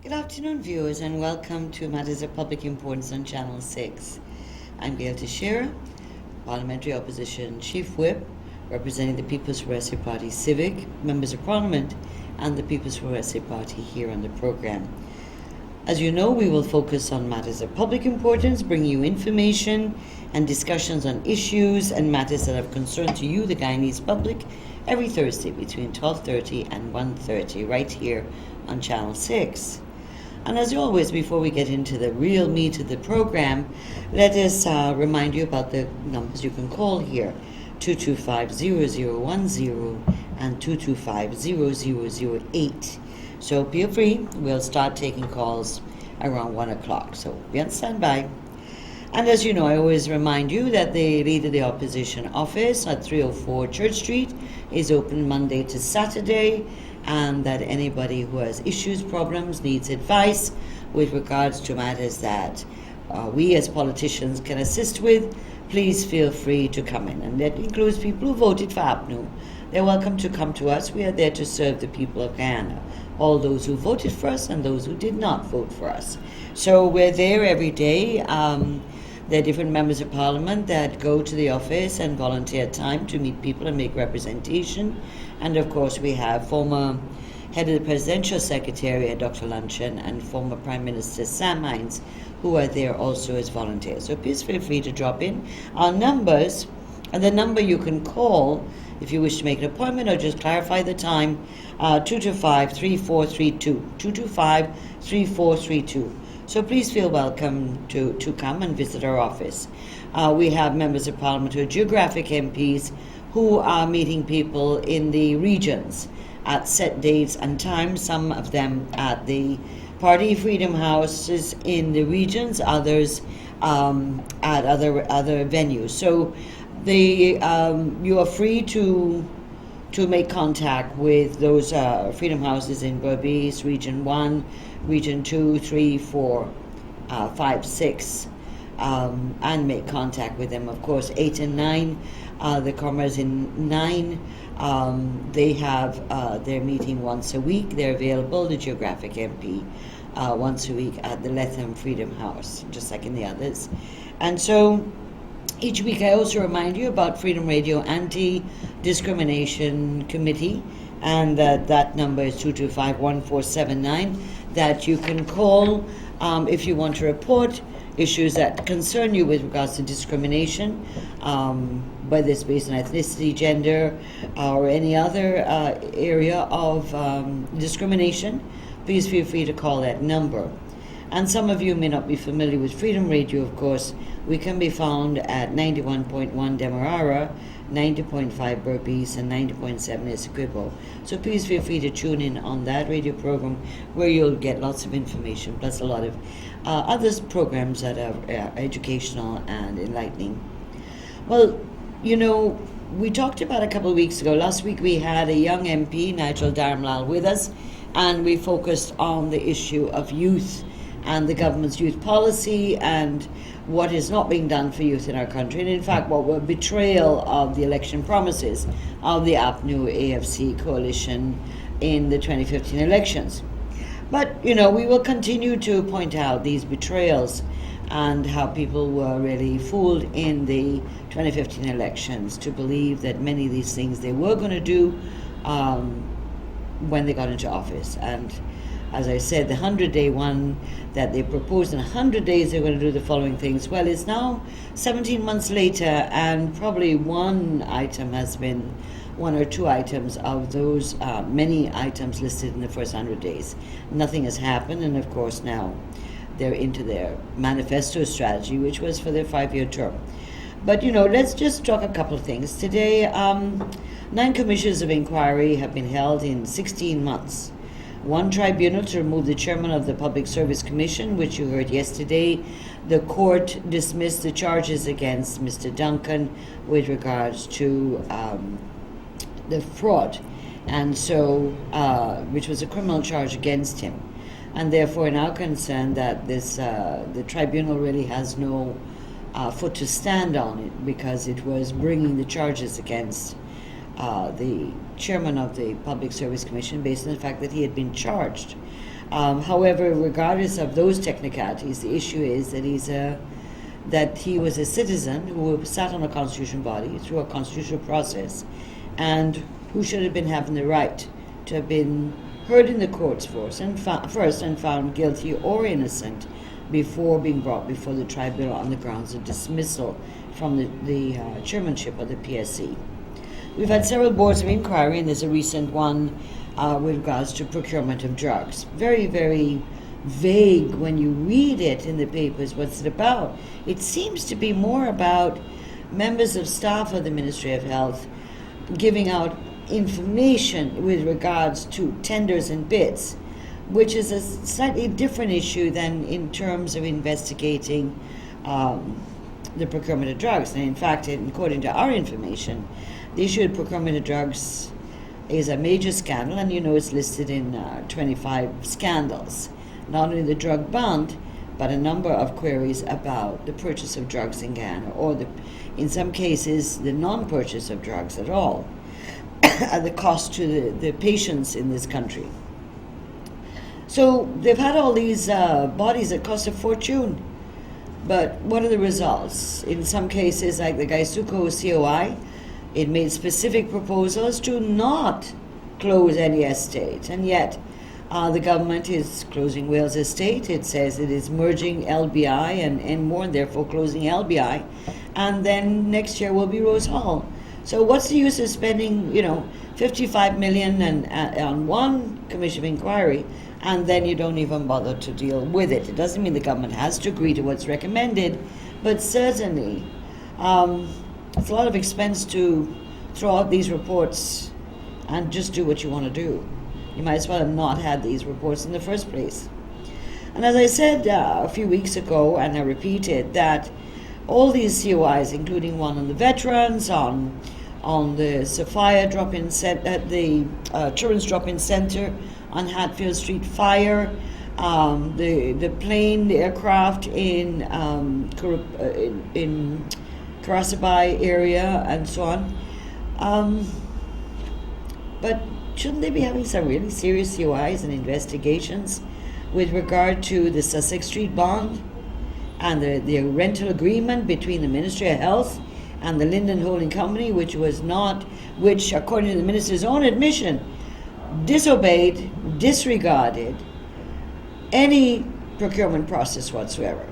Good afternoon, viewers, and welcome to Matters of Public Importance on Channel 6. I'm Gail Teixeira, Parliamentary Opposition Chief Whip, representing the People's Progressive Party Civic, Members of Parliament, and the People's Progressive Party here on the program. As you know, we will focus on matters of public importance, bring you information and discussions on issues and matters that have concern to you, the Guyanese public, every Thursday between 12:30 and 1:30, right here on Channel 6. And as always, before we get into the real meat of the program, let us remind you about the numbers you can call here, 225-0010 and 225-0008. So feel free, we'll start taking calls around 1 o'clock, so be on standby. And as you know, I always remind you that the Leader of the Opposition office at 304 Church Street is open Monday to Saturday, and that anybody who has issues, problems, needs advice with regards to matters that we as politicians can assist with, please feel free to come in. And that includes people who voted for APNU. They're welcome to come to us. We are there to serve the people of Guyana, all those who voted for us and those who did not vote for us. So we're there every day. There are different members of parliament that go to the office and volunteer time to meet people and make representation. And of course, we have former head of the presidential secretariat, Dr. Luncheon, and former Prime Minister Sam Hines, who are there also as volunteers. So please feel free to drop in. Our numbers, and the number you can call if you wish to make an appointment or just clarify the time, 225-3432, 225-3432. So please feel welcome to come and visit our office. We have members of parliament who are geographic MPs who are meeting people in the regions at set dates and times, some of them at the Party Freedom Houses in the regions, others at other venues. So you are free to make contact with those Freedom Houses in Berbice, Region 1, Region 2, 3, 4, 5, 6, and make contact with them. Of course, 8 and 9, the comrades in 9, they have their meeting once a week. They're available, the geographic MP, once a week at the Lethem Freedom House, just like in the others. And so each week I also remind you about Freedom Radio Anti-Discrimination Committee, and that number is 225-1479, that you can call if you want to report issues that concern you with regards to discrimination, whether it's based on ethnicity, gender, or any other area of discrimination. Please feel free to call that number. And some of you may not be familiar with Freedom Radio, of course. We can be found at 91.1 Demerara, 90.5 Berbice, and 90.7 Essequibo. So please feel free to tune in on that radio program where you'll get lots of information, plus a lot of other programs that are educational and enlightening. Well, you know, we talked about a couple of weeks ago. Last week we had a young MP, Nigel Dharamlal, with us, and we focused on the issue of youth and the government's youth policy and what is not being done for youth in our country, and in fact what were betrayal of the election promises of the APNU-AFC coalition in the 2015 elections. But, you know, we will continue to point out these betrayals and how people were really fooled in the 2015 elections to believe that many of these things they were going to do when they got into office. And as I said, the 100-day one that they proposed, in 100 days they're going to do the following things. Well, it's now 17 months later, and probably one or two items of those many items listed in the first 100 days. Nothing has happened, and of course now they're into their manifesto strategy, which was for their 5-year term. But, you know, let's just talk a couple of things. Today, 9 commissions of inquiry have been held in 16 months. One tribunal to remove the chairman of the Public Service Commission, which you heard yesterday. The court dismissed the charges against Mr. Duncan with regards to the fraud, and so which was a criminal charge against him, and therefore now concerned that this the tribunal really has no foot to stand on it, because it was bringing the charges against the chairman of the Public Service Commission based on the fact that he had been charged However, regardless of those technicalities, the issue is that he was a citizen who sat on a constitutional body through a constitutional process, and who should have been having the right to have been heard in the courts first and found guilty or innocent before being brought before the tribunal on the grounds of dismissal from the chairmanship of the PSC. We've had several boards of inquiry, and there's a recent one with regards to procurement of drugs. Very, very vague when you read it in the papers. What's it about? It seems to be more about members of staff of the Ministry of Health giving out information with regards to tenders and bids, which is a slightly different issue than in terms of investigating the procurement of drugs. And in fact, according to our information, the issue of procurement of drugs is a major scandal, and it's listed in 25 scandals. Not only the drug bond, but a number of queries about the purchase of drugs in Ghana, or in some cases, the non-purchase of drugs at all, at the cost to the patients in this country. So they've had all these bodies that cost a fortune, but what are the results? In some cases, like the Gaisuko COI, it made specific proposals to not close any estate, and yet the government is closing Wales Estate. It says it is merging LBI and more, and therefore closing LBI, and then next year will be Rose Hall. So what's the use of spending, 55 million on one commission of inquiry, and then you don't even bother to deal with it? It doesn't mean the government has to agree to what's recommended, but certainly it's a lot of expense to throw out these reports and just do what you want to do. You might as well have not had these reports in the first place. And as I said a few weeks ago, and I repeated, that all these COIs, including one on the veterans, on the Sophia drop-in the Children's Drop-In Center on Hatfield Street fire, the plane, the aircraft in Karasabai area, and so on. But shouldn't they be having some really serious COIs and investigations with regard to the Sussex Street bond and the rental agreement between the Ministry of Health and the Linden Holding Company, which, according to the minister's own admission, disobeyed, disregarded any procurement process whatsoever?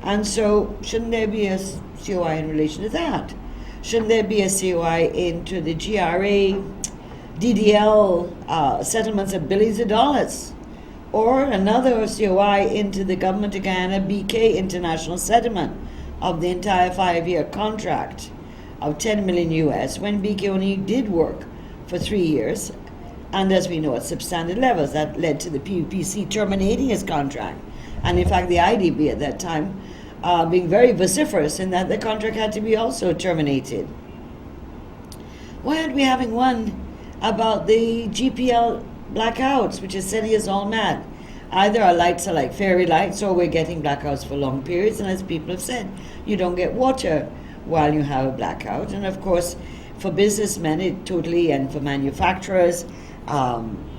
And so, shouldn't there be a COI in relation to that? Shouldn't there be a COI into the GRA, DDL settlements of billions of dollars? Or another COI into the Government of Guyana BK international settlement of the entire 5-year contract of $10 million US, when BK only did work for 3 years, and as we know at substandard levels, that led to the PPC terminating his contract, and in fact the IDB at that time being very vociferous in that the contract had to be also terminated. Why aren't we having one about the GPL blackouts, which is sending us all mad? Either our lights are like fairy lights, or we're getting blackouts for long periods, and as people have said, you don't get water while you have a blackout. And of course, for businessmen, and for manufacturers,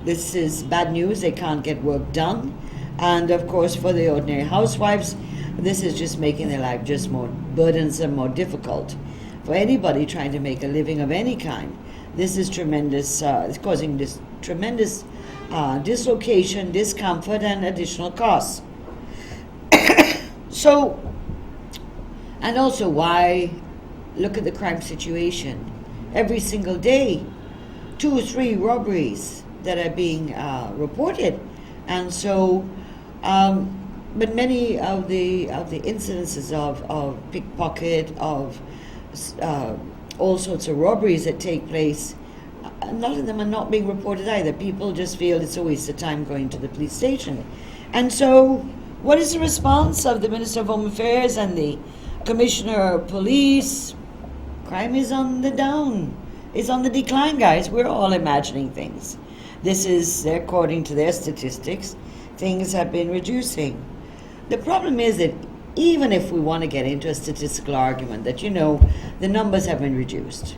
this is bad news. They can't get work done. And of course, for the ordinary housewives, this is just making their life just more burdensome, more difficult. For anybody trying to make a living of any kind, this is tremendous. It's causing this tremendous dislocation, discomfort, and additional costs. So, and also, why look at the crime situation? Every single day, 2 or 3 robberies that are being reported, and so. But many of the incidences of pickpocket, of all sorts of robberies that take place, a lot of them are not being reported either. People just feel it's a waste of time going to the police station. And so, what is the response of the Minister of Home Affairs and the Commissioner of Police? Crime is on the down. It's on the decline, guys. We're all imagining things. This is, according to their statistics, things have been reducing. The problem is that even if we want to get into a statistical argument that, the numbers have been reduced.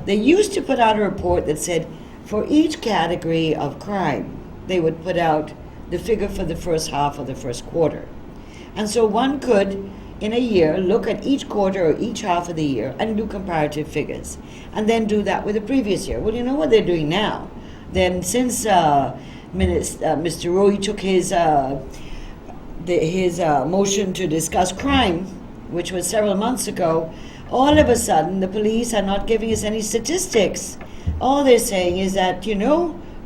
They used to put out a report that said for each category of crime, they would put out the figure for the first half of the first quarter. And so one could, in a year, look at each quarter or each half of the year and do comparative figures, and then do that with the previous year. Well, you know what they're doing now? Then since Mr. Roy took his motion to discuss crime, which was several months ago, all of a sudden the police are not giving us any statistics. All they're saying is that,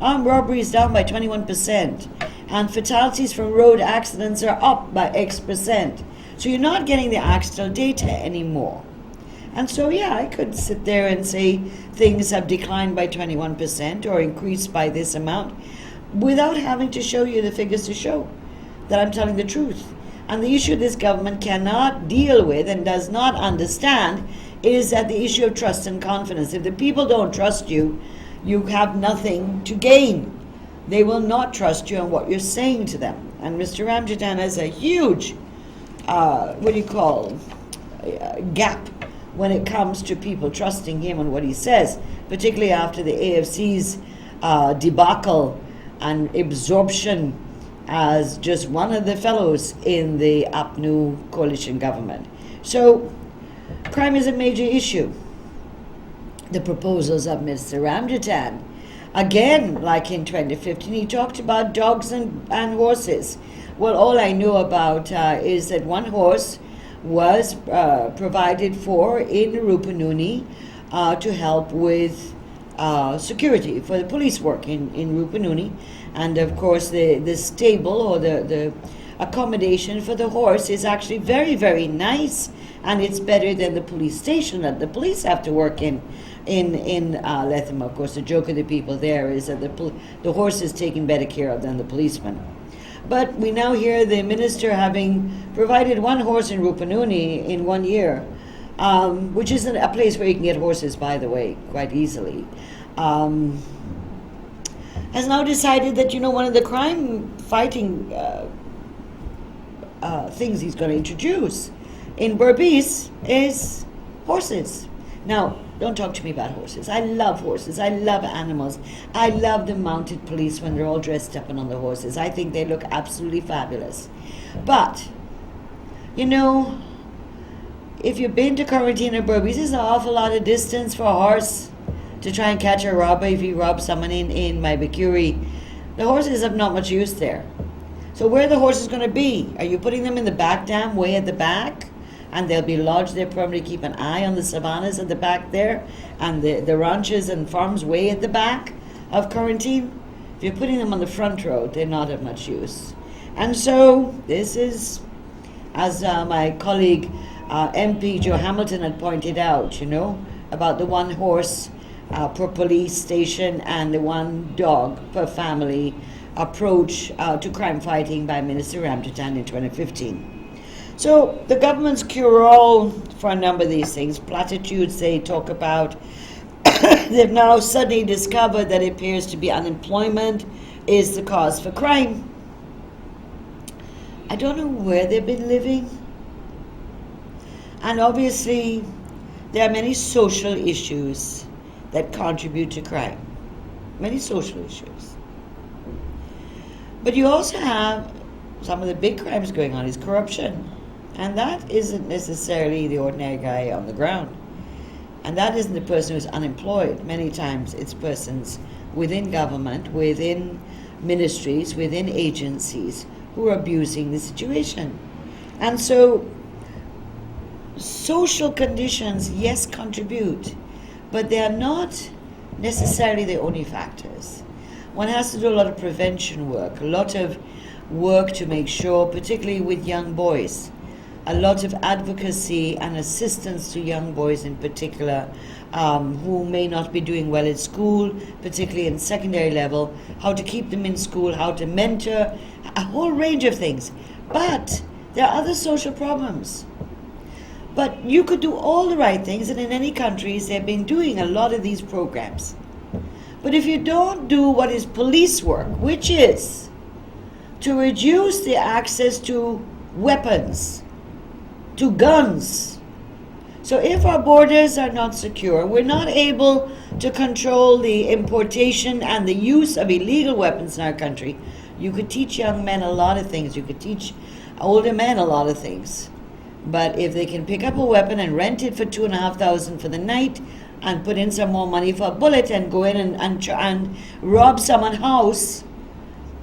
armed robbery is down by 21%, and fatalities from road accidents are up by X%. So you're not getting the actual data anymore. And so, I could sit there and say things have declined by 21% or increased by this amount without having to show you the figures to show that I'm telling the truth. And the issue this government cannot deal with and does not understand is that the issue of trust and confidence. If the people don't trust you, you have nothing to gain. They will not trust you on what you're saying to them. And Mr. Ramjatan has a huge, gap when it comes to people trusting him and what he says, particularly after the AFC's debacle and absorption as just one of the fellows in the APNU coalition government. So crime is a major issue. The proposals of Mr. Ramjatan, again, like in 2015, he talked about dogs and horses. Well, all I know about is that one horse was provided for in Rupununi to help with security for the police work in Rupununi. And of course the stable or the accommodation for the horse is actually very, very nice, and it's better than the police station that the police have to work in Letham. Of course, the joke of the people there is that the horse is taken better care of than the policeman. But we now hear the minister having provided one horse in Rupununi in 1 year, which is a place where you can get horses, by the way, quite easily, has now decided that, one of the crime-fighting things he's going to introduce in Berbice is horses. Now, don't talk to me about horses. I love horses. I love animals. I love the mounted police when they're all dressed up and on the horses. I think they look absolutely fabulous. But, if you've been to quarantine or Berbice, there's an awful lot of distance for a horse to try and catch a robber if he robs someone in Maibikuri. The horses have not much use there. So where are the horses going to be? Are you putting them in the back dam way at the back? And they'll be lodged there permanently, keep an eye on the savannas at the back there, and the ranches and farms way at the back of quarantine. If you're putting them on the front road, they're not of much use. And so this is, as my colleague MP Joe Hamilton had pointed out, about the one horse per police station and the one dog per family approach to crime fighting by Minister Ramjatan in 2015. So the government's cure-all for a number of these things, platitudes they talk about, they've now suddenly discovered that it appears to be unemployment is the cause for crime. I don't know where they've been living. And obviously, there are many social issues that contribute to crime. Many social issues. But you also have some of the big crimes going on is corruption. And that isn't necessarily the ordinary guy on the ground. And that isn't the person who's unemployed. Many times it's persons within government, within ministries, within agencies who are abusing the situation. And so social conditions, yes, contribute, but they are not necessarily the only factors. One has to do a lot of prevention work, a lot of work to make sure, particularly with young boys, a lot of advocacy and assistance to young boys in particular who may not be doing well at school, particularly in secondary level, how to keep them in school, how to mentor, a whole range of things. But there are other social problems. But you could do all the right things, and in any countries they've been doing a lot of these programs. But if you don't do what is police work, which is to reduce the access to weapons, to guns, So if our borders are not secure, we're not able to control the importation and the use of illegal weapons in our country. You could teach young men a lot of things. You could teach older men a lot of things. But if they can pick up a weapon and rent it for $2,500 for the night and put in some more money for a bullet and go in and rob someone's house,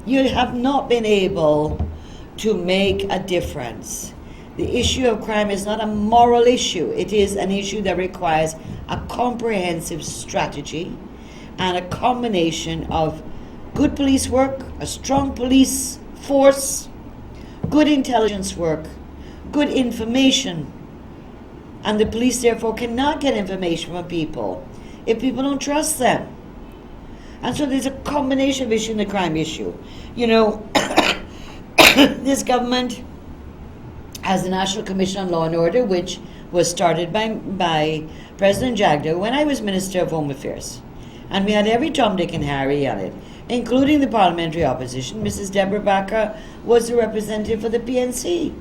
you have not been able to make a difference. The issue of crime is not a moral issue. It is an issue that requires a comprehensive strategy and a combination of good police work, a strong police force, good intelligence work, good information. And the police therefore cannot get information from people if people don't trust them. And so there's a combination of issue in the crime issue. You know, this government has the National Commission on Law and Order, which was started by President Jagdeo when I was Minister of Home Affairs. And we had every Tom, Dick and Harry on it, including the parliamentary opposition. Mrs. Deborah Baca was the representative for the PNC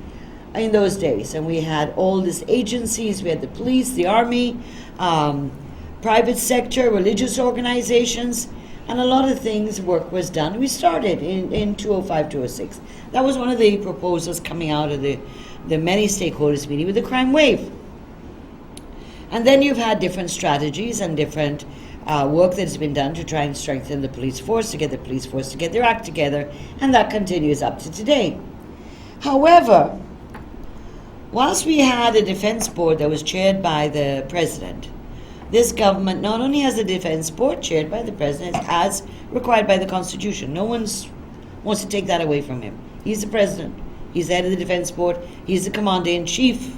in those days. And we had all these agencies. We had the police, the army, private sector, religious organizations, and a lot of things, work was done. We started in 2005, 2006. That was one of the proposals coming out of the many stakeholders meeting with the crime wave. And then you've had different strategies and different work that has been done to try and strengthen the police force, to get the police force to get their act together, and that continues up to today. However, whilst we had a defense board that was chaired by the president, this government not only has a defense board chaired by the president as required by the Constitution. No one wants to take that away from him. He's the president. He's the head of the defense board. He's the commander-in-chief.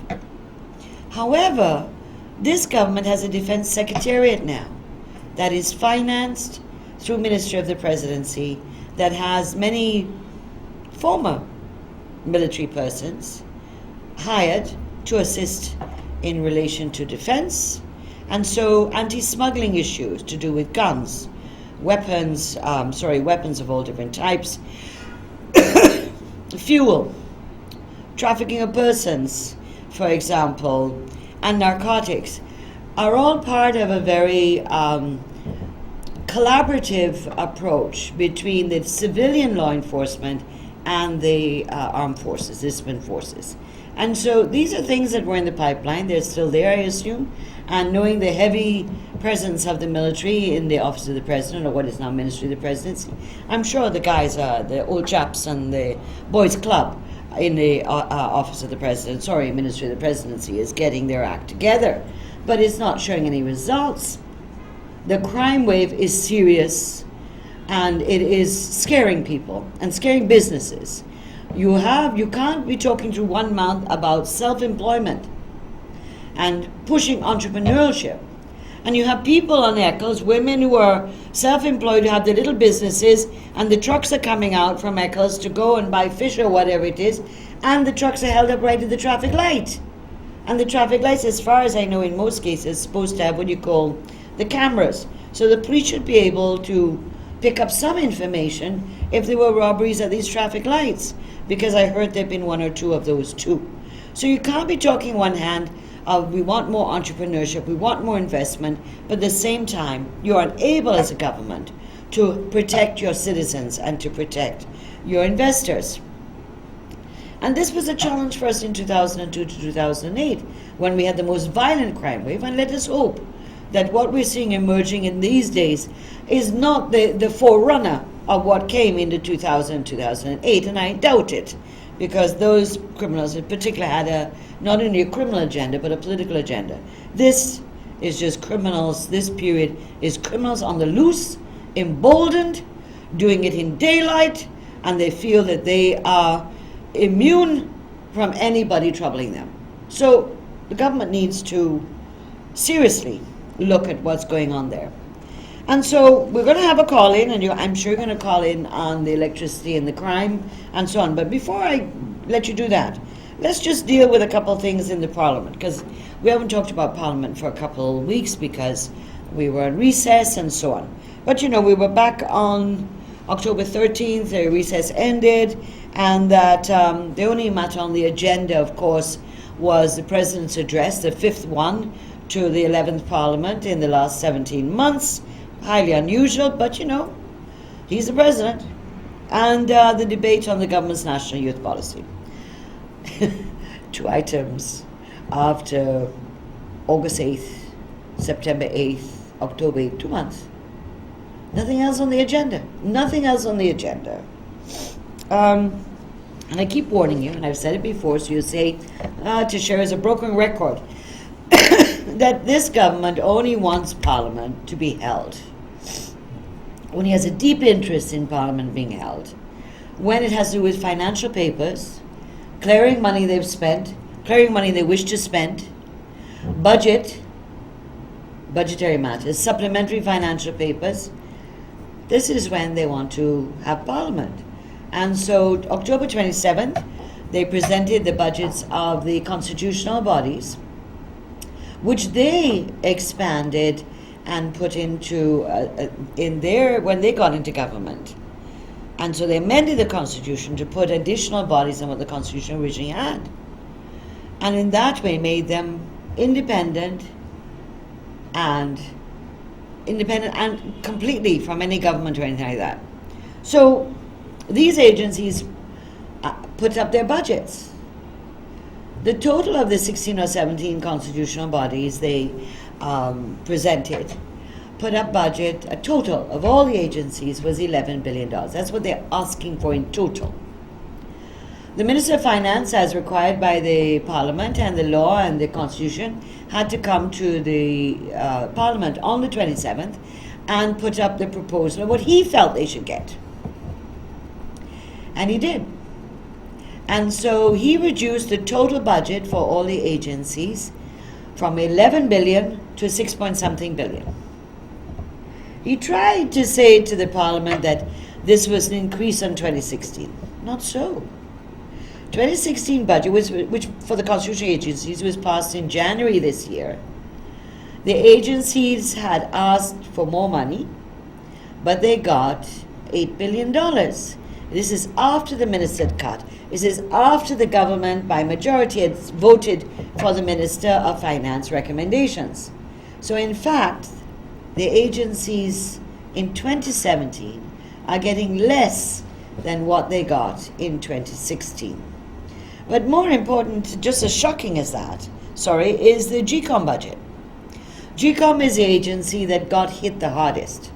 However, this government has a defense secretariat now that is financed through Ministry of the Presidency, that has many former military persons hired to assist in relation to defense. And so anti-smuggling issues to do with guns, weapons of all different types, fuel, trafficking of persons, for example, and narcotics, are all part of a very collaborative approach between the civilian law enforcement and the armed forces, disciplined forces. And so these are things that were in the pipeline. They're still there, I assume. And knowing the heavy presence of the military in the Office of the President, or what is now Ministry of the Presidency, I'm sure the guys, the old chaps and the boys club in the Office of the President, Ministry of the Presidency, is getting their act together. But it's not showing any results. The crime wave is serious, and it is scaring people and scaring businesses. You can't be talking through one mouth about self-employment and pushing entrepreneurship. And you have people on Eccles, women who are self-employed, who have their little businesses, and the trucks are coming out from Eccles to go and buy fish or whatever it is, and the trucks are held up right at the traffic light. And the traffic lights, as far as I know, in most cases, supposed to have what you call the cameras. So the police should be able to pick up some information if there were robberies at these traffic lights, because I heard there have been one or two of those too. So you can't be talking one hand of we want more entrepreneurship, we want more investment, but at the same time you're unable as a government to protect your citizens and to protect your investors. And this was a challenge for us in 2002 to 2008 when we had the most violent crime wave, and let us hope that what we're seeing emerging in these days is not the forerunner of what came into 2000, 2008, and I doubt it, because those criminals in particular had not only a criminal agenda, but a political agenda. This is just criminals, this period is criminals on the loose, emboldened, doing it in daylight, and they feel that they are immune from anybody troubling them. So the government needs to seriously look at what's going on there. And so we're going to have a call in, and I'm sure you're going to call in on the electricity and the crime and so on. But before I let you do that, let's just deal with a couple of things in the Parliament, because we haven't talked about Parliament for a couple of weeks because we were on recess and so on. But you know, we were back on October 13th, the recess ended, and that the only matter on the agenda, of course, was the President's address, the fifth one to the 11th Parliament in the last 17 months. Highly unusual, but he's the President. And the debate on the government's national youth policy. 2 items after August 8th, September 8th, October 8th, 2 months. Nothing else on the agenda. Nothing else on the agenda. And I keep warning you, and I've said it before, so you'll say, Teixeira is a broken record, that this government only wants Parliament to be held. When he has a deep interest in Parliament being held, when it has to do with financial papers, clearing money they've spent, clearing money they wish to spend, budgetary matters, supplementary financial papers, this is when they want to have Parliament. And so October 27th, they presented the budgets of the constitutional bodies, which they expanded and put into when they got into government. And so they amended the Constitution to put additional bodies than what the Constitution originally had. And in that way made them independent and completely from any government or anything like that. So these agencies put up their budgets. The total of the 16 or 17 constitutional bodies they presented, put up budget, a total of all the agencies was $11 billion. That's what they're asking for in total. The Minister of Finance, as required by the Parliament and the law and the Constitution, had to come to the Parliament on the 27th and put up the proposal of what he felt they should get. And he did. And so he reduced the total budget for all the agencies from 11 billion to 6-point-something billion. He tried to say to the Parliament that this was an increase on 2016. Not so. 2016 budget, which for the constitutional agencies was passed in January this year. The agencies had asked for more money, but they got $8 billion. This is after the minister had cut. This is after the government by majority had voted for the Minister of Finance recommendations. So in fact, the agencies in 2017 are getting less than what they got in 2016. But more important, just as shocking as that, is the GCOM budget. GCOM is the agency that got hit the hardest.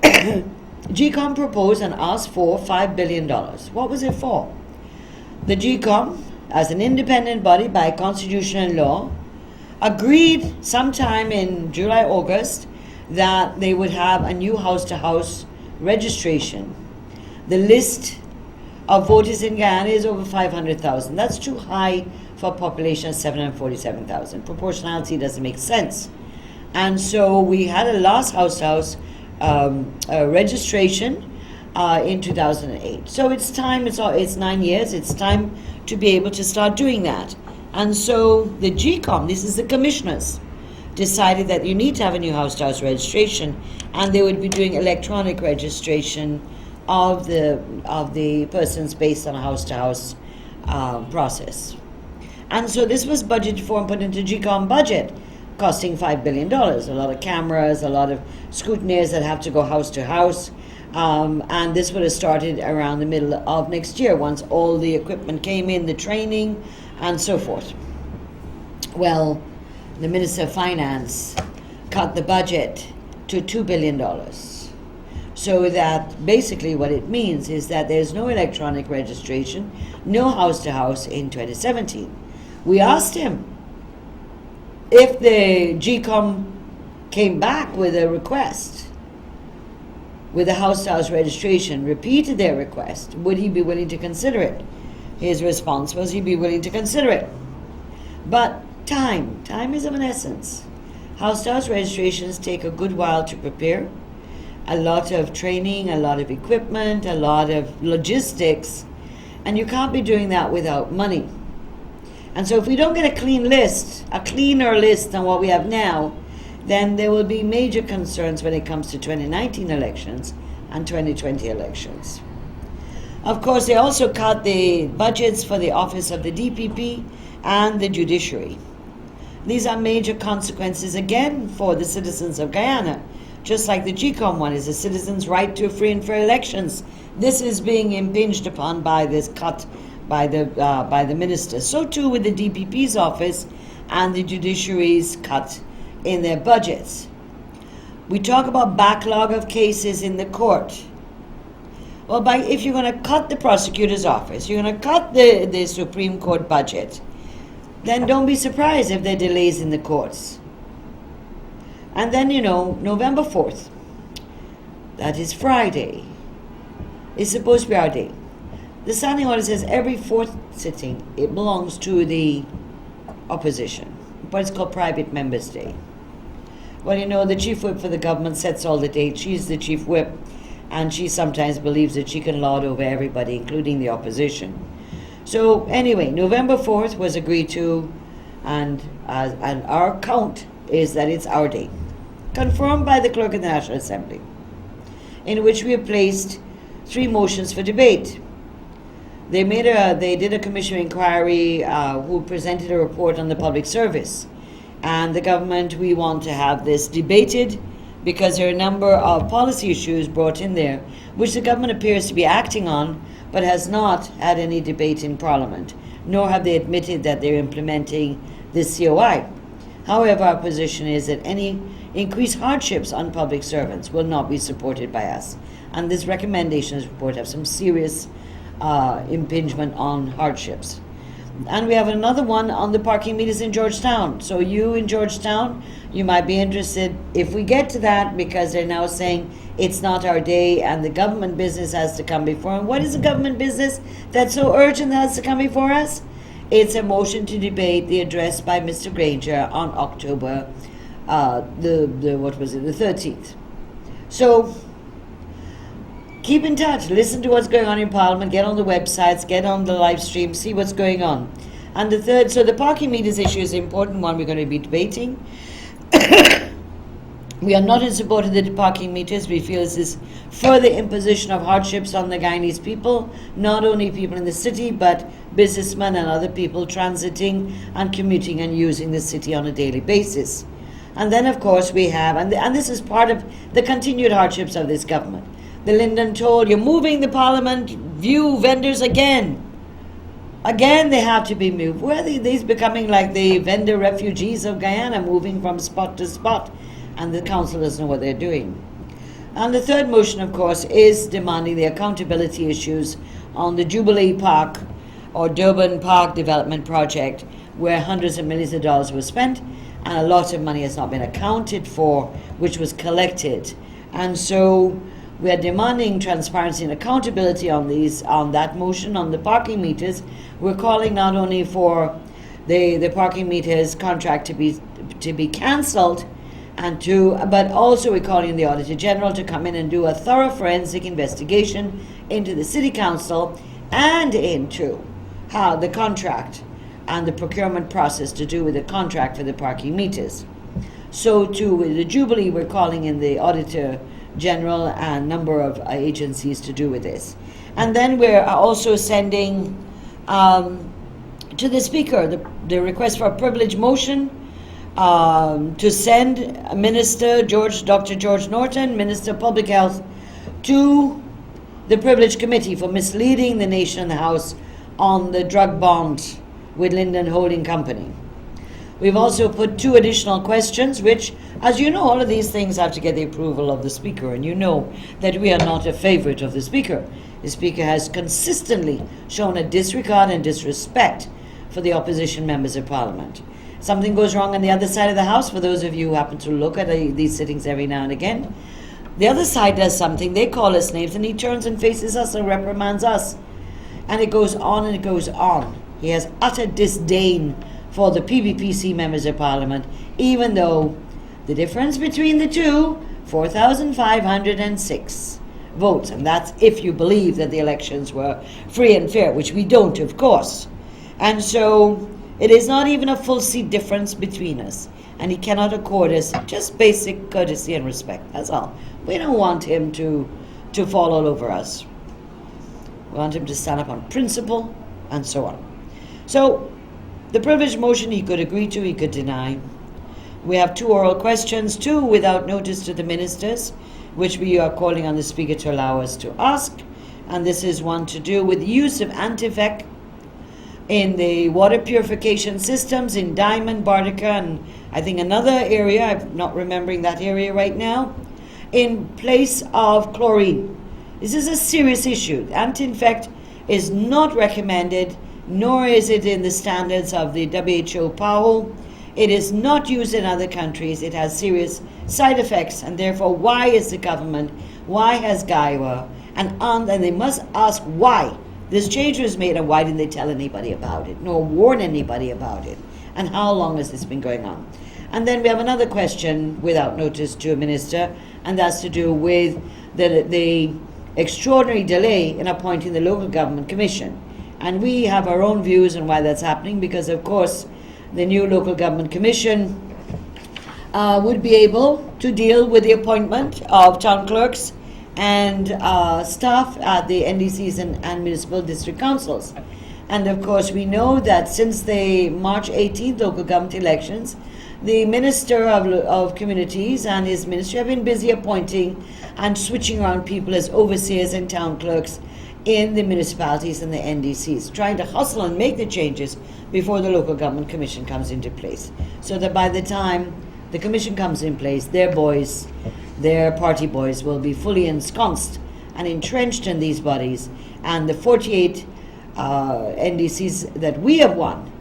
GCOM proposed and asked for $5 billion. What was it for? The GCOM, as an independent body by constitutional law, agreed sometime in July, August, that they would have a new house-to-house registration. The list of voters in Guyana is over 500,000. That's too high for a population of 747,000. Proportionality doesn't make sense. And so we had a last house-to-house registration in 2008. So it's time, it's 9 years, it's time to be able to start doing that. And so the GCOM, this is the commissioners, decided that you need to have a new house-to-house registration, and they would be doing electronic registration of the persons based on a house-to-house process. And so this was budgeted for and put into GCOM budget, costing $5 billion. A lot of cameras, a lot of scrutineers that have to go house to house. And this would have started around the middle of next year once all the equipment came in, the training, and so forth. Well, the Minister of Finance cut the budget to $2 billion. So that basically what it means is that there's no electronic registration, no house-to-house in 2017. We asked him if the GCOM came back with a request, with a house-to-house registration, repeated their request, would he be willing to consider it? His response was he'd be willing to consider it. But time is of an essence. House-to-house registrations take a good while to prepare. A lot of training, a lot of equipment, a lot of logistics, and you can't be doing that without money. And so if we don't get a cleaner list than what we have now, then there will be major concerns when it comes to 2019 elections and 2020 elections. Of course, they also cut the budgets for the office of the DPP and the judiciary. These are major consequences again for the citizens of Guyana, just like the GCOM one is a citizen's right to free and fair elections. This is being impinged upon by this cut by the minister. So too with the DPP's office and the judiciary's cut in their budgets. We talk about backlog of cases in the court. Well, if you're going to cut the prosecutor's office, you're going to cut the Supreme Court budget, then don't be surprised if there are delays in the courts. And then, November 4th, that is Friday, is supposed to be our day. The standing order says every fourth sitting, it belongs to the opposition, but it's called Private Members' Day. Well, the chief whip for the government sets all the dates. She's the chief whip, and she sometimes believes that she can lord over everybody, including the opposition. So anyway, November 4th was agreed to, and our count is that it's our day, confirmed by the Clerk of the National Assembly, in which we have placed 3 motions for debate. They did a commission of inquiry who presented a report on the public service. And the government, we want to have this debated because there are a number of policy issues brought in there which the government appears to be acting on but has not had any debate in Parliament, nor have they admitted that they're implementing the COI. However, our position is that any increased hardships on public servants will not be supported by us. And this recommendations report have some serious impingement on hardships. And we have another one on the parking meters in Georgetown. So you in Georgetown, you might be interested if we get to that, because they're now saying it's not our day and the government business has to come before. And what is the government business that's so urgent that has to come before us? It's a motion to debate the address by Mr. Granger on October the 13th. So keep in touch, listen to what's going on in Parliament, get on the websites, get on the live stream, see what's going on. And the parking meters issue is an important one we're going to be debating. We are not in support of the parking meters. We feel this is further imposition of hardships on the Guyanese people, not only people in the city, but businessmen and other people transiting and commuting and using the city on a daily basis. And then, of course, we have, and this is part of the continued hardships of this government. The Linden told, you're moving the Parliament view vendors again. Again, they have to be moved. Well, these becoming like the vendor refugees of Guyana, moving from spot to spot, and the council doesn't know what they're doing. And the third motion, of course, is demanding the accountability issues on the Jubilee Park or Durban Park development project, where hundreds of millions of dollars were spent, and a lot of money has not been accounted for, which was collected. And so we are demanding transparency and accountability on that motion on the parking meters. We're calling not only for the parking meters contract to be cancelled, but also we're calling the Auditor General to come in and do a thorough forensic investigation into the City Council and into how the contract and the procurement process to do with the contract for the parking meters. So too with the Jubilee, we're calling in the Auditor General and a number of agencies to do with this. And then we're also sending to the Speaker the request for a privilege motion to send Dr. George Norton, Minister of Public Health, to the Privilege Committee for misleading the nation and the House on the drug bond with Linden Holding Company. We've also put 2 additional questions, which, as you know, all of these things have to get the approval of the Speaker, and you know that we are not a favorite of the Speaker. The Speaker has consistently shown a disregard and disrespect for the opposition members of Parliament. Something goes wrong on the other side of the House, for those of you who happen to look at these sittings every now and again. The other side does something, they call us names, and he turns and faces us and reprimands us. And it goes on and it goes on. He has utter disdain for the PPPC members of Parliament, even though the difference between the two, 4,506 votes, and that's if you believe that the elections were free and fair, which we don't, of course. And so it is not even a full seat difference between us, and he cannot accord us just basic courtesy and respect. That's all. We don't want him to fall all over us. We want him to stand up on principle and so on. So The privilege motion he could agree to, he could deny. We have 2 oral questions, 2 without notice to the ministers, which we are calling on the Speaker to allow us to ask. And this is one to do with the use of anti-VEC in the water purification systems in Diamond, Bartica, and I think another area, I'm not remembering that area right now, in place of chlorine. This is a serious issue. Anti-infect is not recommended, nor is it in the standards of the WHO PAHO. It is not used in other countries. It has serious side effects, and therefore why is the government, why has GAIWA, and they must ask why this change was made, and why didn't they tell anybody about it, nor warn anybody about it, and how long has this been going on? And then we have another question without notice to a minister, and that's to do with the extraordinary delay in appointing the local government commission. And we have our own views on why that's happening, because of course the new local government commission would be able to deal with the appointment of town clerks and staff at the NDCs and municipal district councils. And of course we know that since the March 18th local government elections, the Minister of Communities and his ministry have been busy appointing and switching around people as overseers and town clerks in the municipalities and the NDCs, trying to hustle and make the changes before the local government commission comes into place, so that by the time the commission comes in place, their boys, their party boys, will be fully ensconced and entrenched in these bodies, and the 48 NDCs that we have won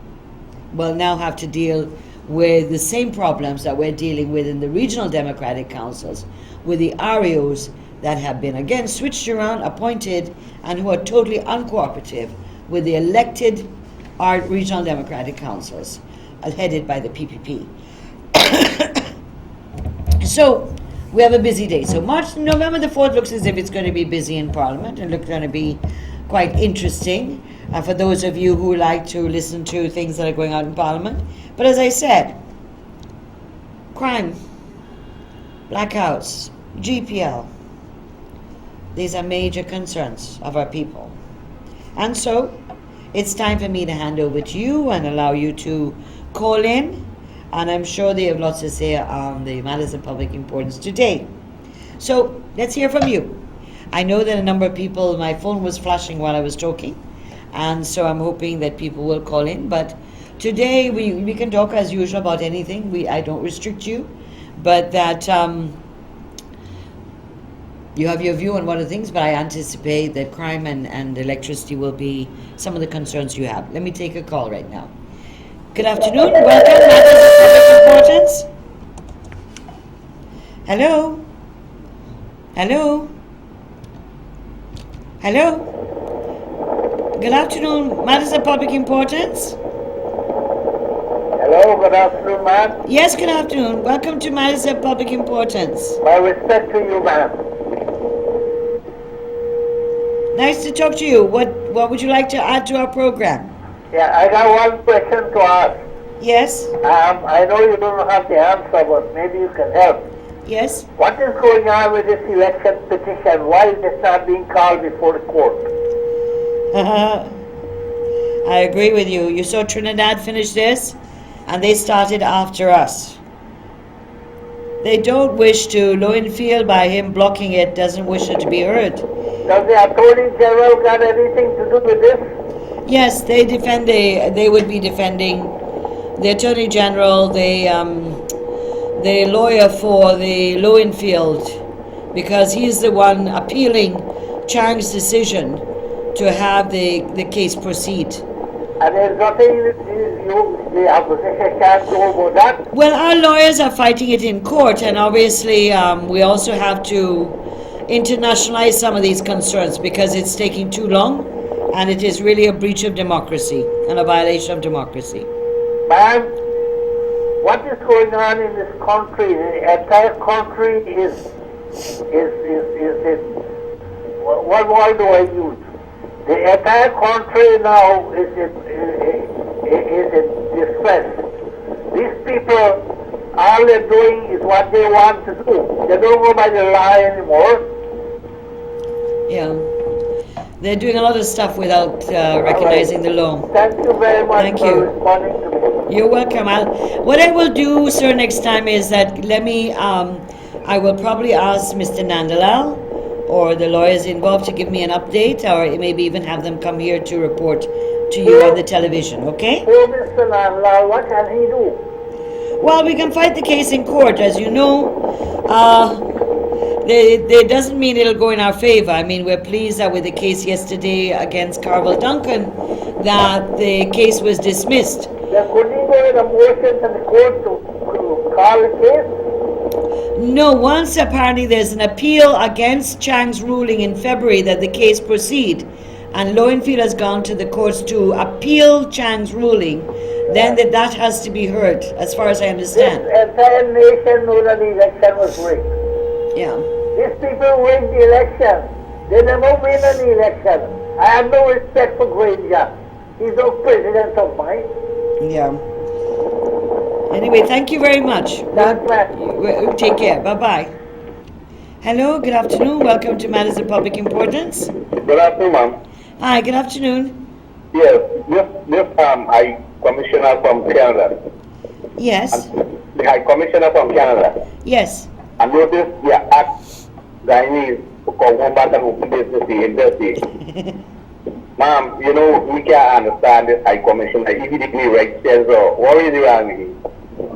will now have to deal with the same problems that we're dealing with in the regional democratic councils, with the REOs that have been again switched around, appointed, and who are totally uncooperative with the elected regional democratic councils headed by the PPP. So we have a busy day. So November the 4th looks as if it's going to be busy in Parliament, and looks going to be quite interesting for those of you who like to listen to things that are going on in Parliament. But as I said, crime, blackouts, GPL, these are major concerns of our people. And so it's time for me to hand over to you and allow you to call in, and I'm sure they have lots to say on the matters of public importance today. So let's hear from you. I know that a number of people, my phone was flashing while I was talking, and so I'm hoping that people will call in. But today we can talk as usual about anything. I don't restrict you, but that you have your view on one of the things, but I anticipate that crime and electricity will be some of the concerns you have. Let me take a call right now. Good afternoon. Welcome. Matters of public importance. Hello? Hello? Hello? Good afternoon. Matters of public importance. Hello, good afternoon, ma'am. Yes, good afternoon. Welcome to Matters of Public Importance. My respect to you, ma'am. Nice to talk to you. What would you like to add to our program? Yeah, I got one question to ask. Yes? I know you don't have the answer, but maybe you can help. Yes? What is going on with this election petition? Why is it not being called before the court? I agree with you. You saw Trinidad finish this, and they started after us. They don't wish to, Lowenfield, by him blocking it, doesn't wish it to be heard. Does the Attorney General got anything to do with this? Yes, they would be defending the Attorney General, the lawyer for the Lowenfield, because he's the one appealing Chang's decision to have the case proceed. And there's nothing the opposition can't do about that? Well, our lawyers are fighting it in court, and obviously we also have to internationalize some of these concerns because it's taking too long, and it is really a breach of democracy and a violation of democracy. Ma'am, what is going on in this country? The entire country is what word do I use? The entire country now is in distress. These people, all they're doing is what they want to do. They don't go by the law anymore. Yeah. They're doing a lot of stuff without recognizing the law. Thank you very much Thank for you. responding to me. You're welcome. What I will do, sir, next time is that I will probably ask Mr. Nandalal or the lawyers involved to give me an update, or maybe even have them come here to report to you on the television, okay? Poor Mr. Nandlal, what can he do? Well, we can fight the case in court, as you know. It doesn't mean it'll go in our favor. I mean, we're pleased that with the case yesterday against Carvel Duncan, that the case was dismissed. Then couldn't he go with a motion to the court to call the case? No, once apparently there's an appeal against Chang's ruling in February that the case proceed, and Lowenfield has gone to the courts to appeal Chang's ruling, then that has to be heard, as far as I understand. This entire nation knew that the election was rigged. Yeah. These people win the election. They never win an election. I have no respect for Granger. He's no president of mine. Yeah. Anyway, thank you very much. Thanks, man. Take care. Bye-bye. Hello, good afternoon. Welcome to Matters of Public Importance. Good afternoon, ma'am. Hi, good afternoon. Yes, this High Commissioner from Canada. Yes. The High Commissioner from Canada. Yes. I noticed the act Guyanese to come home back and open business in Jersey. Ma'am, you know, we can't understand this High Commissioner. He did me right says, what is the wrong with him?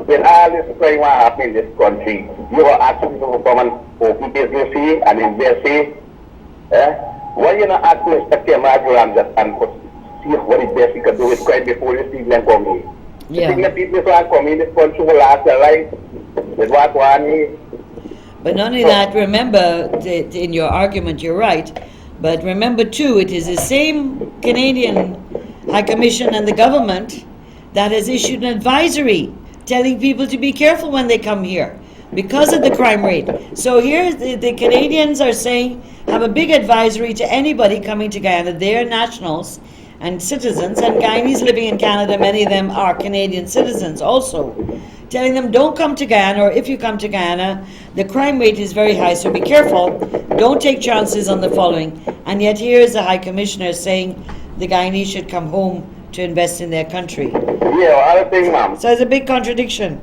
When all this crime happening in this country, you are asking people to come and open business here and invest here. Why you not ask Mr. Kemajuram just and see what the best he can do with crime before this people come here? Yeah. You think the people who are coming in this country will last their life with what one here? But not only that, remember, in your argument, you're right, but remember too, it is the same Canadian High Commission and the government that has issued an advisory telling people to be careful when they come here because of the crime rate. So here the Canadians are saying, have a big advisory to anybody coming to Guyana. They're nationals and citizens, and Guyanese living in Canada, many of them are Canadian citizens also, telling them don't come to Guyana, or if you come to Guyana, the crime rate is very high, so be careful, don't take chances on the following. And yet here is the High Commissioner saying the Guyanese should come home to invest in their country. Yeah, other thing, ma'am. So it's a big contradiction.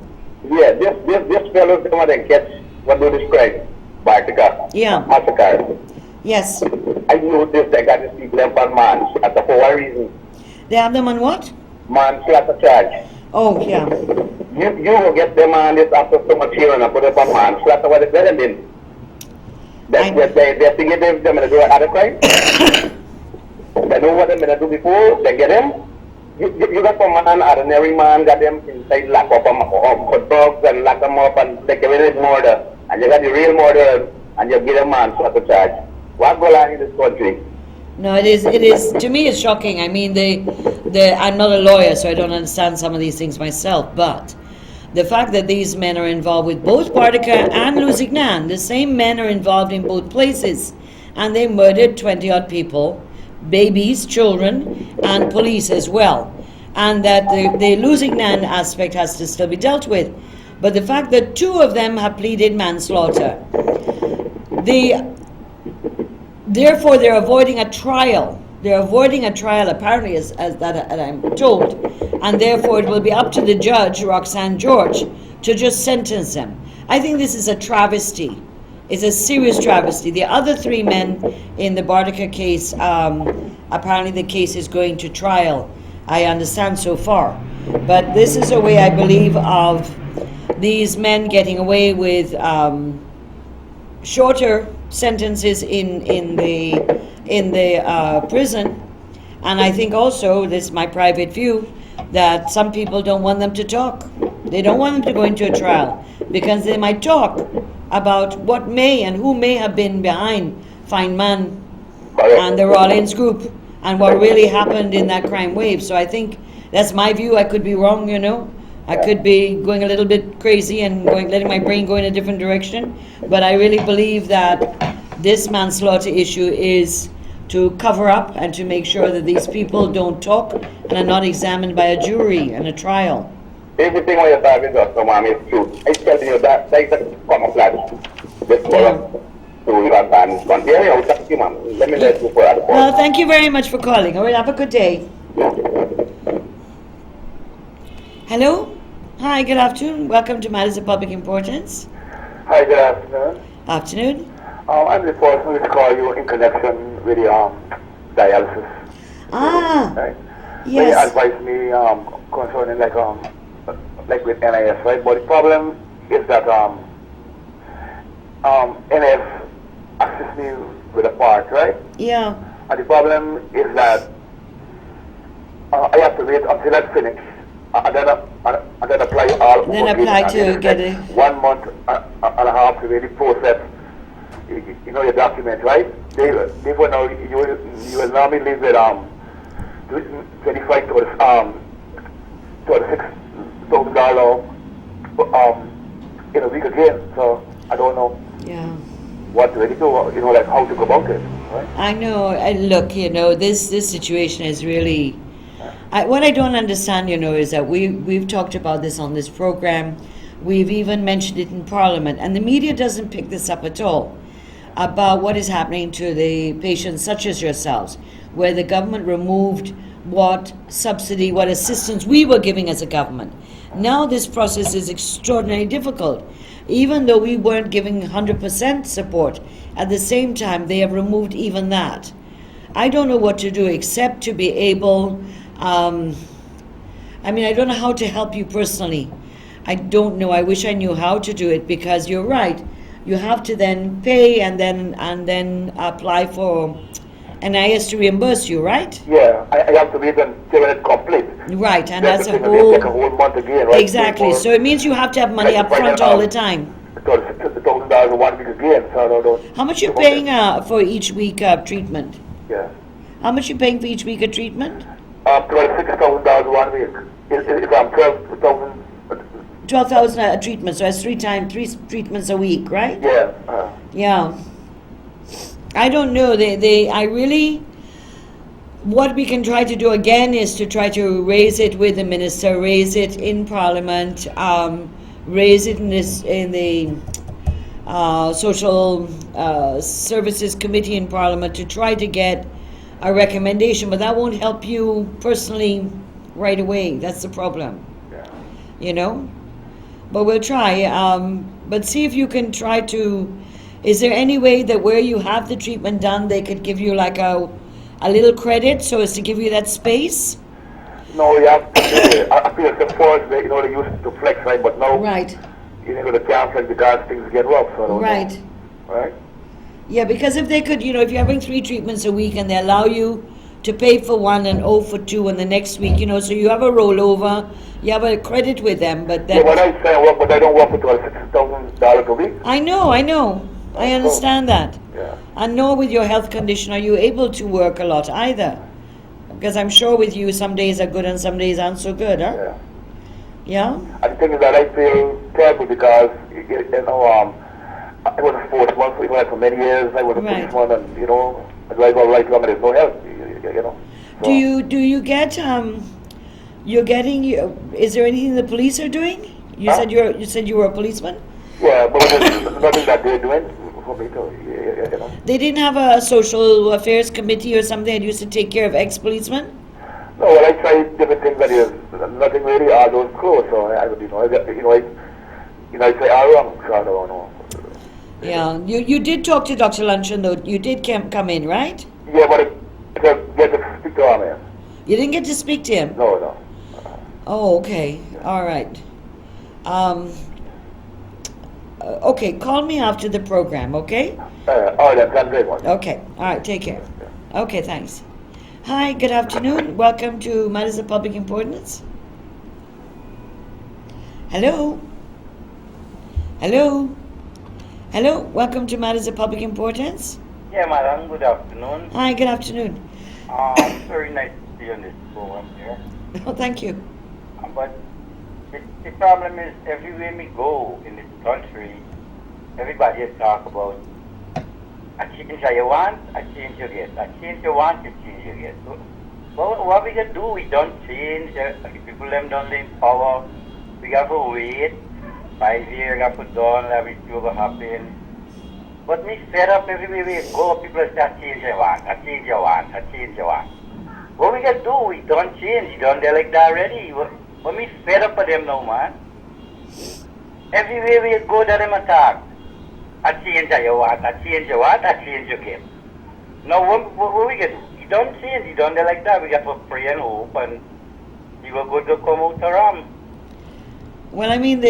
Yeah, this fellow come and catch what do this crime? Bartica. Yeah. Massacre. Yes. I noticed they got these people up on manslaughter for what reason? They have them on what? Manslaughter charge. Oh, yeah. You will get them on this after so much hearing and put up on manslaughter. What is that then? They're thinking they're going to do another crime? They know what they're going to do before they get them? You got some man, ordinary man, got them inside lock up for drugs and lock them up and take away the murder. And you got the real murderer and you give them manslaughter charge. What goes on in this country? No, it is, to me it's shocking. I mean, I'm not a lawyer, so I don't understand some of these things myself, but the fact that these men are involved with both Bartica and Lusignan, the same men are involved in both places, and they murdered 20-odd people, babies, children, and police as well, and that the Lusignan aspect has to still be dealt with. But the fact that two of them have pleaded manslaughter, therefore they're avoiding a trial. They're avoiding a trial, apparently, as I'm told, and therefore it will be up to the judge, Roxanne George, to just sentence them. I think this is a travesty. It's a serious travesty. The other three men in the Bartica case, apparently the case is going to trial, I understand so far. But this is a way, I believe, of these men getting away with shorter sentences in the prison, and I think also, this is my private view, that some people don't want them to talk. They don't want them to go into a trial because they might talk about what may and who may have been behind Feynman and the Rollins group and what really happened in that crime wave. So I think that's my view. I could be wrong, you know. I could be going a little bit crazy and letting my brain go in a different direction, but I really believe that this manslaughter issue is to cover up and to make sure that these people don't talk and are not examined by a jury and a trial. Everything what you're talking about, ma'am, is true. I'm telling you that is a camouflage. This Yeah. to your advance. Anyhow, thank you, ma'am. Let me let you for other Well, thank you very much for calling. All right, have a good day. Hello? Hi, good afternoon. Welcome to Matters of Public Importance. Hi, good afternoon. Afternoon. I'm the person who call you in connection with the dialysis. Ah, Right? They yes. advised me concerning like with NIS, right? But the problem is that NIS assists me with a part, right? Yeah. And the problem is that I have to wait until I finish and then apply all Then over apply again. to And it's get like it. 1 month and a half to really process, your document, right? They for now you will normally live with 25 to $26,000 in a week again. So I don't know Yeah. what to really do. Like how to go about it, right? I know. Look, this situation is really. What I don't understand, is that we've talked about this on this program. We've even mentioned it in Parliament, and the media doesn't pick this up at all about what is happening to the patients such as yourselves, where the government removed what subsidy, what assistance we were giving as a government. Now this process is extraordinarily difficult. Even though we weren't giving 100% support, at the same time they have removed even that. I don't know what to do except to be able, I don't know how to help you personally. I don't know. I wish I knew how to do it, because you're right. You have to then pay and then apply for NIS to reimburse you, right? Yeah, I have to wait until it's complete. Right, and That's that's the a thing, they take a whole. whole month again, right? Exactly. So it means you have to have money up front all the time. $1,000 1 week again. So I don't. How much you paying for each week treatment? Yeah. How much you paying for each week of treatment? $26,000 1 week. It's 12,000. 12,000 a treatment, so that's three treatments a week, right? Yeah. Yeah. I don't know. I really. What we can try to do again is to try to raise it with the minister, raise it in Parliament, raise it in the Social Services Committee in Parliament to try to get a recommendation. But that won't help you personally right away. That's the problem. Yeah. But we'll try. But see if you can try to. Is there any way that where you have the treatment done, they could give you like a little credit so as to give you that space? No, you have to pay. I feel before they used to flex, right? But now, Right. you know, the cancel because things get rough. So I don't Right. know. Right? Yeah, because if they could, if you're having 3 treatments a week and they allow you to pay for 1 and owe for 2 and the next week, so you have a rollover, you have a credit with them, but Yeah, when then. I say I work, but I don't work for $6,000 a week. I know. I understand that. Yeah. And nor with your health condition are you able to work a lot either. Because I'm sure with you some days are good and some days aren't so good, huh? Yeah. Yeah? And the thing is that I feel terrible because, I was a sportsman for many years. I was a Right. policeman, and I drive all right long and there's no help. So, Do you get you're getting is there anything the police are doing? You Huh? said you were a policeman? Yeah, but there's nothing that they're doing for me to, They didn't have a social affairs committee or something that used to take care of ex-policemen? No, well, I tried different things, but there's nothing really. All those close. So I say all wrong. So I don't know. Yeah. You did talk to Dr. Luncheon though. You did come in, right? Yeah, but I get to speak to him. You didn't get to speak to him? No. Oh, okay. All right. Okay, call me after the program, okay? All right, that's very much. Okay. All right, take care. Okay, thanks. Hi, good afternoon. Welcome to Matters of Public Importance. Hello? Hello? Hello? Welcome to Matters of Public Importance. Yeah, madam, good afternoon. Hi, good afternoon. Very nice to see you on this program here. Oh, thank you. But the problem is, everywhere we go in this country, everybody has talk about a change you want, a change you get. A change you want, a change you get. So, what we can do, we don't change. The people them don't in power. We have to wait 5 years, we have to done, that will still happen. But me fed up everywhere we go, people start change I want, I change I want, I change I want. What we can do, we don't change, we done there like that already. But me fed up with them now, man. Everywhere we go, that them attack. I change I want, I change I want, I change again. Now what we get? You don't change, you done there like that. We got to pray and hope and you will go to come out around. Well, I mean,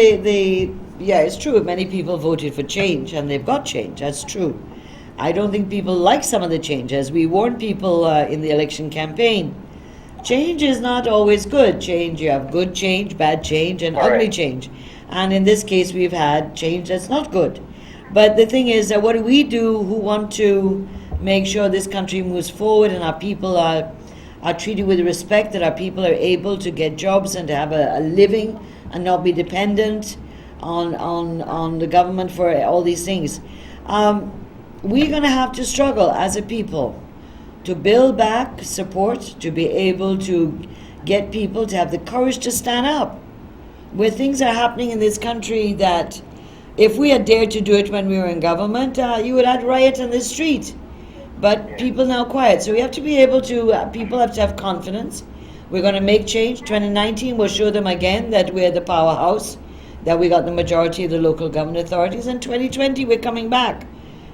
yeah, it's true. Many people voted for change, and they've got change. That's true. I don't think people like some of the change. As we warned people in the election campaign, change is not always good. Change, you have good change, bad change, and ugly change. And in this case, we've had change that's not good. But the thing is that what do we do who want to make sure this country moves forward and our people are treated with respect, that our people are able to get jobs and to have a living and not be dependent on the government for all these things. We're going to have to struggle as a people to build back support, to be able to get people to have the courage to stand up. Where things are happening in this country that if we had dared to do it when we were in government, you would have riot in the street. But people now quiet. So we have to be able to, people have to have confidence. We're going to make change. 2019 will show them again that we're the powerhouse, that we got the majority of the local government authorities. And 2020 we're coming back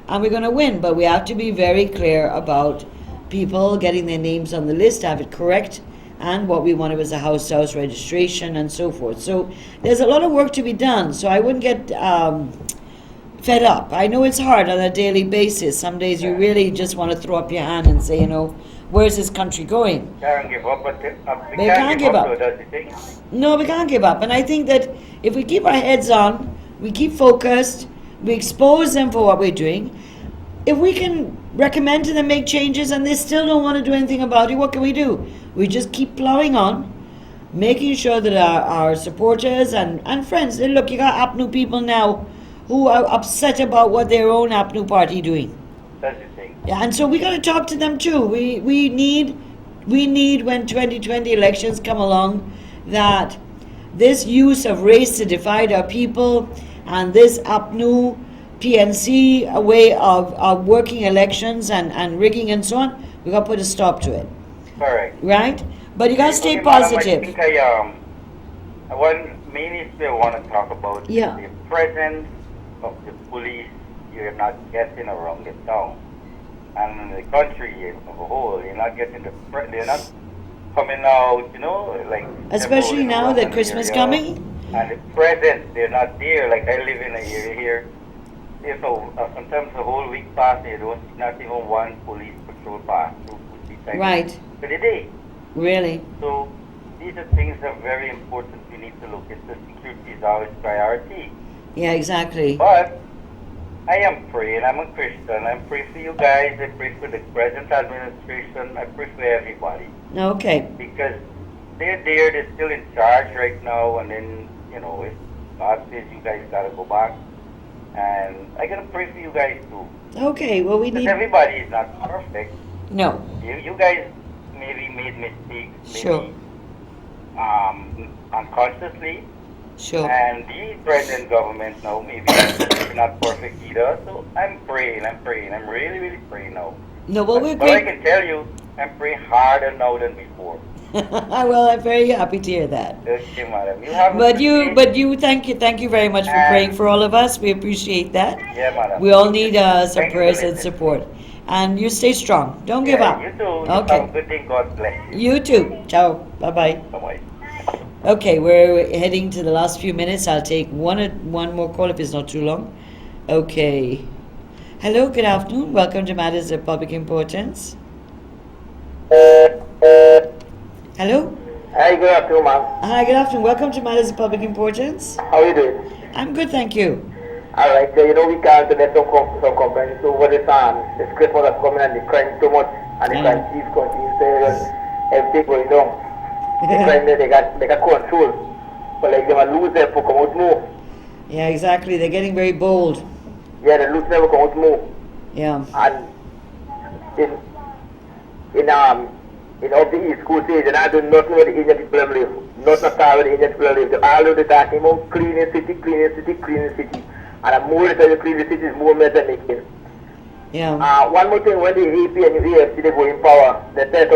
and we're going to win. But we have to be very clear about people getting their names on the list, have it correct, and what we wanted was a house-to-house registration and so forth. So there's a lot of work to be done. So I wouldn't get fed up. I know it's hard on a daily basis. Some days you really just want to throw up your hand and say, where's this country going? Can't give up, but we can't give up. So that's the thing. No, we can't give up. And I think that if we keep our heads on, we keep focused, we expose them for what we're doing, if we can recommend to them make changes and they still don't want to do anything about it, what can we do? We just keep plowing on, making sure that our supporters and friends, look, you got APNU people now who are upset about what their own APNU party doing. That's the thing. Yeah, and so we got to talk to them too. We need when 2020 elections come along that this use of race to divide our people and this APNU PNC a way of working elections and rigging and so on, we got to put a stop to it. Correct. Right? But you got to stay Okay, madam, positive. I think one main issue I want to talk about is the presence of the police you're not getting around the town. And the country as a whole, you're not getting they're not coming out, like... Especially now that Christmas coming? And the presence, they're not there. Like I live in an area here. Sometimes the whole week pass, you don't see not even one police patrol pass through right. for the day. Really? So these are things that are very important we need to look into. Security is always priority. Yeah, exactly. But I am praying, I'm a Christian, I'm praying for you guys, I pray for the present administration, I pray for everybody. Okay. Because they're there, they're still in charge right now, and then, if God says you guys gotta go back, and I gotta pray for you guys too. Okay, well we need... Because everybody is not perfect. No. You guys maybe made mistakes, maybe Sure. Unconsciously. Sure. And the present government now maybe not perfect either. So I'm praying. I'm really, really praying now. No, well we're But I great. can tell you, I'm praying harder now than before. Well, I'm very happy to hear that. Okay, madam. You have But you, thank you very much for praying for all of us. We appreciate that. Yeah, madam. We all need some Thank you prayers for and listening. support. And you stay strong. Don't give up. You too. You Okay. have a good day. God bless you. You too. Ciao. Bye-bye. Bye-bye. Okay, we're heading to the last few minutes. I'll take one more call if it's not too long. Okay. Hello, good afternoon. Welcome to Matters of Public Importance. Hello? Hi, good afternoon, ma'am. Hi, good afternoon. Welcome to Matters of Public Importance. How are you doing? I'm good, thank you. All right, we can't get some complaints over this Christmas that's coming and the crime too much and the crime chief continues to everything going down. The crime they got control, but like they might lose them for come out more. Yeah, exactly. They're getting very bold. Yeah, they lose them for come out more. Yeah. And in of the East Coast age, and I do not know where the Indian people live. Not at all where the Indian people live. They all of the talking about cleaning city. And the more the previous cities, more mess they're making. Yeah. One more thing, when the AP and the AFC they go in power, they tell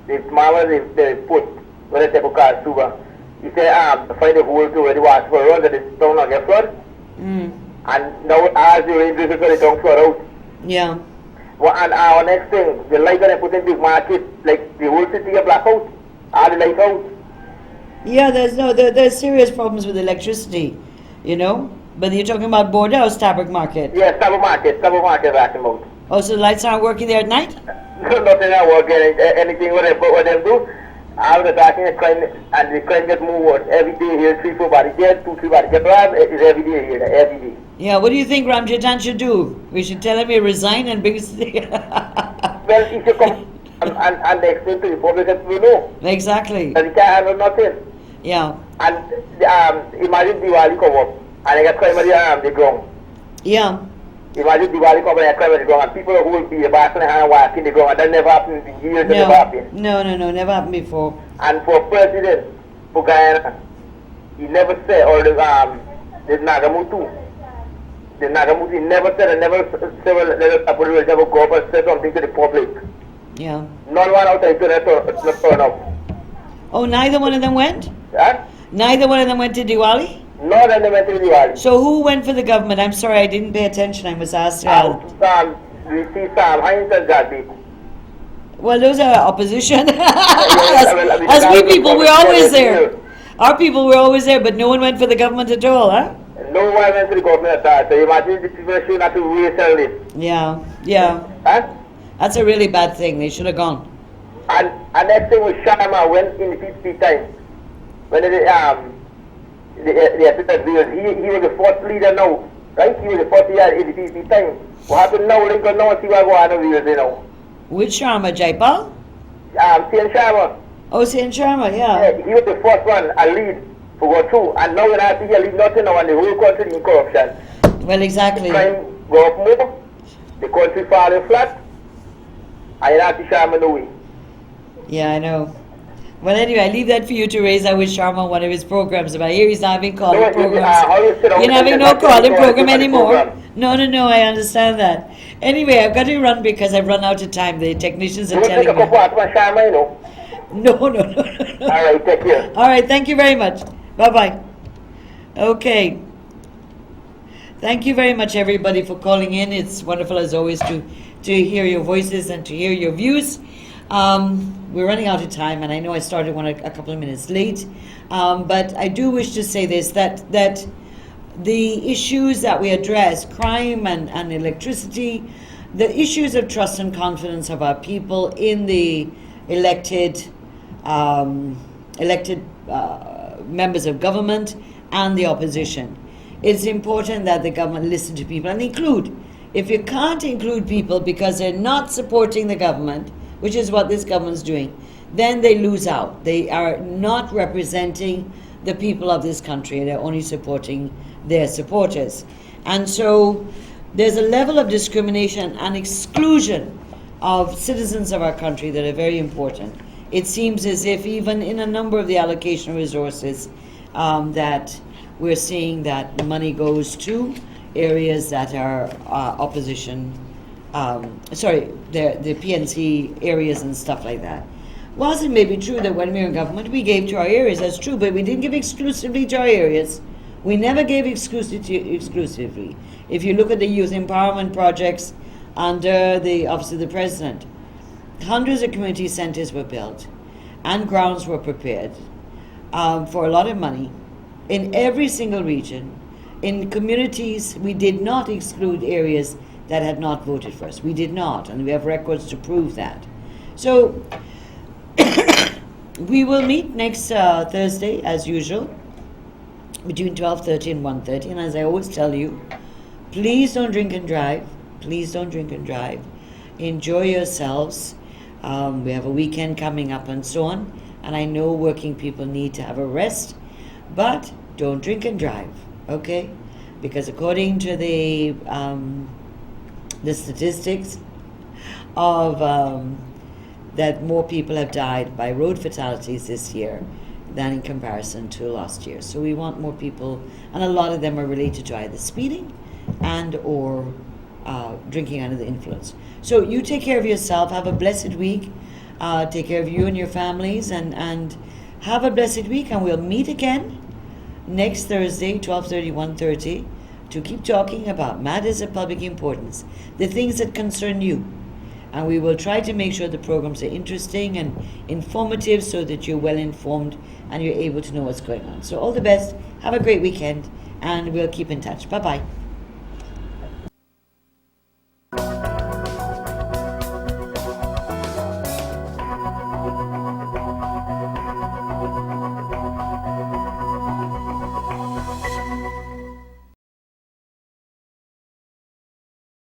the mama they put when they take a car Suba. He said find a hole to where the water for run that is down on your flood. And now as the rain because they don't flood out. Yeah. Well, and our next thing, the light that they put in the market, like the whole city a blackout, all the lights out. Yeah, there's serious problems with electricity, you know. But you're talking about Bordeaux Stabric Market. Yeah, Stable market last month. Oh, so the lights aren't working there at night? Nothing not working. Anything what they do, I was attacking the crime and the crime get moved every day here. 3-4 bodies here, 2-3 bodies get robbed. It is every day here, every day. Yeah. What do you think Ramjatan should do? We should tell him he resign and bring. Well, he should come and explain to the public that we know. Exactly. That he can't handle nothing. Yeah. And imagine Diwali come up and they get crime at the ground. Yeah. Imagine Diwali come and they get crime at the ground and people who will be back in the hand walking the ground and that never happened in years. That never happened. No, never happened before. And for president, for Guyana, he never said, or the Nagamutu. The Nagamutu, he never said, and never never go up and say something to the public. Yeah. Not one out there to turn up. Oh, neither one of them went? Huh? Neither one of them went to Diwali? Not in the mental Diwali. So who went for the government? I'm sorry, I didn't pay attention. I was asked. We see Sam Hines and Gadby. Well, those are opposition. Well, As we people, we're always there. Our people were always there, but no one went for the government at all, huh? No one went to the government at all. So imagine the people should not to waste all this. Yeah. Huh? That's a really bad thing. They should have gone. And next thing was Sharma went in the PPP time. When the assistant leader, he was the fourth leader now, right? He was the fourth leader in the PPP time. What happened now? Lincoln now see what going on with you know. Which Sharma, Jaipal? Sian Sharma. Oh, Sian Sharma, yeah. Yeah, he was the first one, a lead for go through. And now when I see he lead nothing now and the whole country in corruption. Well, exactly. The crime go up more, the country falling flat, and you not see Sharma no way. Yeah, I know. Well, anyway, I leave that for you to raise that with Sharma on one of his programs. But here he's not having calling programs. You're having no calling program anymore. No, I understand that. Anyway, I've got to run because I've run out of time. The technicians are telling me. No. All right, take care. All right, thank you very much. Bye-bye. Okay. Thank you very much, everybody, for calling in. It's wonderful, as always, to hear your voices and to hear your views. We're running out of time, and I know I started one a couple of minutes late, but I do wish to say this, that the issues that we address, crime and electricity, the issues of trust and confidence of our people in the elected members of government and the opposition. It's important that the government listen to people and include. If you can't include people because they're not supporting the government, which is what this government's doing, then they lose out. They are not representing the people of this country. They're only supporting their supporters. And so there's a level of discrimination and exclusion of citizens of our country that are very important. It seems as if even in a number of the allocation of resources that we're seeing that money goes to areas that are opposition, the PNC areas and stuff like that. Whilst it may be true that when we were in government, we gave to our areas, that's true, but we didn't give exclusively to our areas. We never gave exclusively. If you look at the youth empowerment projects under the Office of the President, hundreds of community centers were built and grounds were prepared for a lot of money in every single region. In communities, we did not exclude areas that had not voted for us. We did not, and we have records to prove that. So we will meet next Thursday, as usual, between 12:30 and 1:30. And as I always tell you, please don't drink and drive. Please don't drink and drive. Enjoy yourselves. We have a weekend coming up and so on. And I know working people need to have a rest, but don't drink and drive, okay? Because according to the statistics of that more people have died by road fatalities this year than in comparison to last year. So we want more people, and a lot of them are related to either speeding and or drinking under the influence. So you take care of yourself. Have a blessed week. Take care of you and your families, and have a blessed week. And we'll meet again next Thursday, 12:30, 1:30, to keep talking about matters of public importance, the things that concern you. And we will try to make sure the programs are interesting and informative so that you're well informed and you're able to know what's going on. So all the best. Have a great weekend, and we'll keep in touch. Bye-bye.